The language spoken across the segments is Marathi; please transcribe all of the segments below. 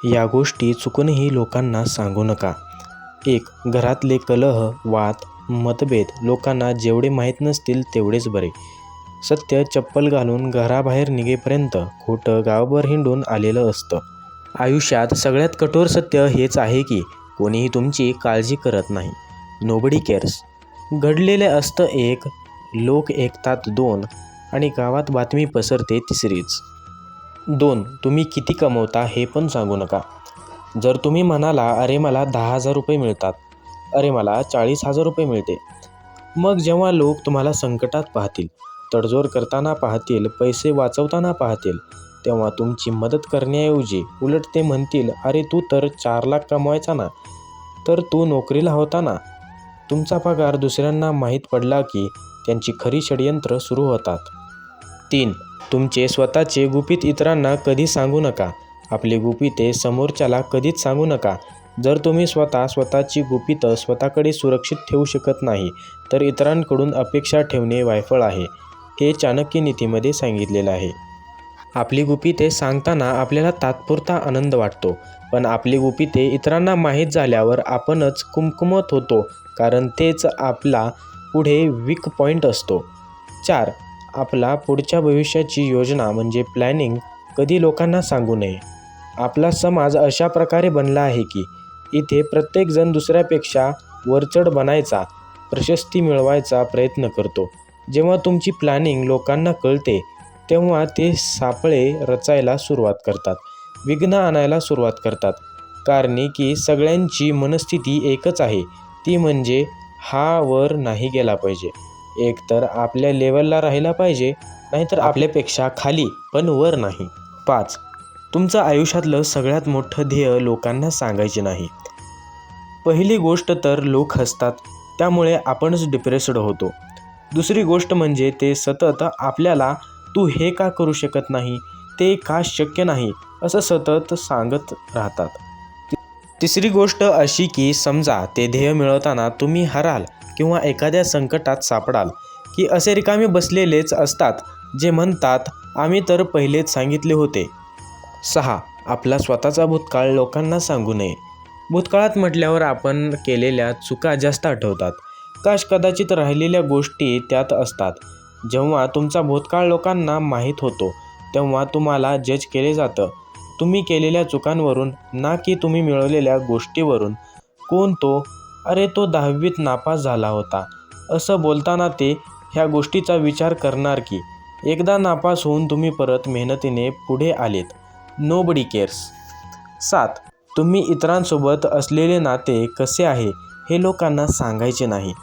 या गोष्टी चुकूनही लोकांना सांगू नका. 1. घरातले कलह, वाद, मतभेद लोकांना जेवढे माहीत नसतील तेवढेच बरे. सत्य चप्पल घालून घराबाहेर निघेपर्यंत खोटं गावभर हिंडून आलेलं असतं. आयुष्यात सगळ्यात कठोर सत्य हेच आहे की कोणीही तुमची काळजी करत नाही. Nobody CARES. घडलेले असतं 1, लोक ऐकतात 2 आणि गावात बातमी पसरते 3रीच. 2. तुम्ही किती कमवता हे पण सांगू नका. जर तुम्ही म्हणाला, अरे मला 10,000 रुपये मिळतात, अरे मला 40,000 रुपये मिळते, मग जेव्हा लोक तुम्हाला संकटात पाहतील, तडजोड करताना पाहतील, पैसे वाचवताना पाहतील, तेव्हा तुमची मदत करण्याऐवजी उलट ते म्हणतील, अरे तू तर 4 लाख कमवायचा ना, तर तू नोकरीला होता ना. तुमचा पगार दुसऱ्यांना माहीत पडला की त्यांची खरी षडयंत्र सुरू होतात. 3. तुमचे स्वतःचे गुपित इतरांना कधी सांगू नका. आपली गुपिते समोरच्याला कधीच सांगू नका. जर तुम्ही स्वतःची गुपितं स्वतःकडे सुरक्षित ठेवू शकत नाही, तर इतरांकडून अपेक्षा ठेवणे वायफळ आहे. हे चाणक्य नीतीमध्ये सांगितलेलं आहे. आपली गुपिते सांगताना आपल्याला तात्पुरता आनंद वाटतो, पण आपली गुपिते इतरांना माहीत झाल्यावर आपणच कुमकुमत होतो, कारण तेच आपला पुढे वीक पॉईंट असतो. 4. आपला पुढच्या भविष्याची योजना म्हणजे प्लॅनिंग कधी लोकांना सांगू नये. आपला समाज अशा प्रकारे बनला आहे की इथे प्रत्येकजण दुसऱ्यापेक्षा वरचढ बनायचा, प्रशस्ती मिळवायचा प्रयत्न करतो. जेव्हा तुमची प्लॅनिंग लोकांना कळते, तेव्हा ते सापळे रचायला सुरुवात करतात, विघ्न आणायला सुरुवात करतात. कारण की सगळ्यांची मनस्थिती एकच आहे, ती म्हणजे हा वर नाही गेला पाहिजे. एकतर आपल्या लेवलला राहिला पाहिजे, नाहीतर आपल्यापेक्षा खाली पण वर नाही. 5. तुमचं आयुष्यातलं सगळ्यात मोठं ध्येय लोकांना सांगायचे नाही. पहिली गोष्ट तर लोक हसतात, त्यामुळे आपणच डिप्रेस्ड होतो. दुसरी गोष्ट म्हणजे ते सतत आपल्याला तू हे का करू शकत नाही, ते का शक्य नाही असं सतत सांगत राहतात. तिसरी गोष्ट अशी की समजा ते ध्येय मिळवताना तुम्ही हराल किंवा एखाद्या संकटात सापडाल की असे रिकामे बसलेलेच असतात जे म्हणतात आम्ही तर पहिलेच सांगितले होते. 6. आपला स्वतःचा भूतकाळ लोकांना सांगू नये. भूतकाळात म्हटल्यावर आपण केलेल्या चुका जास्त आठवतात. कदाचित राहिलेल्या गोष्टी त्यात असतात. जेव्हा तुमचा भूतकाळ लोकांना माहीत होतो, तेव्हा तुम्हाला जज केले जातं, तुम्ही केलेल्या चुकांवरून, ना की तुम्ही मिळवलेल्या गोष्टीवरून. कोण तो? अरे तो 10वीत नापास झाला होता. असं बोलताना ते ह्या गोष्टीचा विचार करणार की एकदा नापास होऊन तुम्ही परत मेहनतीने पुढे आलेत. Nobody CARES. 7. तुम्ही इतरांसोबत असलेले नाते कसे आहे हे लोकांना सांगायचे नाही.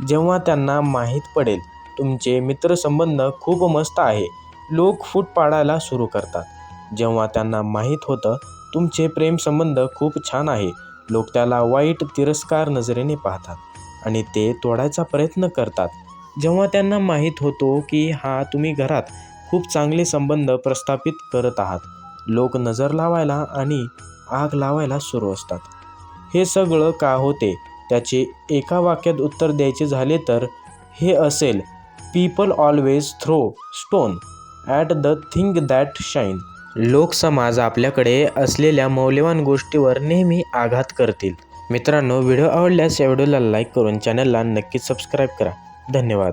जेव्हा त्यांना माहीत पडेल तुमचे मित्रसंबंध खूप मस्त आहे, लोक फूट पाडायला सुरू करतात. जेव्हा त्यांना माहीत होतं तुमचे प्रेमसंबंध खूप छान आहे, लोक त्याला वाईट तिरस्कार नजरेने पाहतात आणि ते तोडायचा प्रयत्न करतात. जेव्हा त्यांना माहीत होतो की तुम्ही घरात खूप चांगले संबंध प्रस्थापित करत आहात, लोक नजर लावायला आणि आग लावायला सुरू असतात. हे सगळं का होते त्याचे एका वाक्यात उत्तर द्यायचे झाले तर हे असेल, people always throw stone at the thing that shine. लोक समाज आपल्याकडे असलेल्या मौल्यवान गोष्टीवर नेहमी आघात करतील. मित्रांनो, व्हिडिओ आवडल्यास या व्हिडिओला लाईक करून चॅनलला नक्कीच सबस्क्राईब करा. धन्यवाद.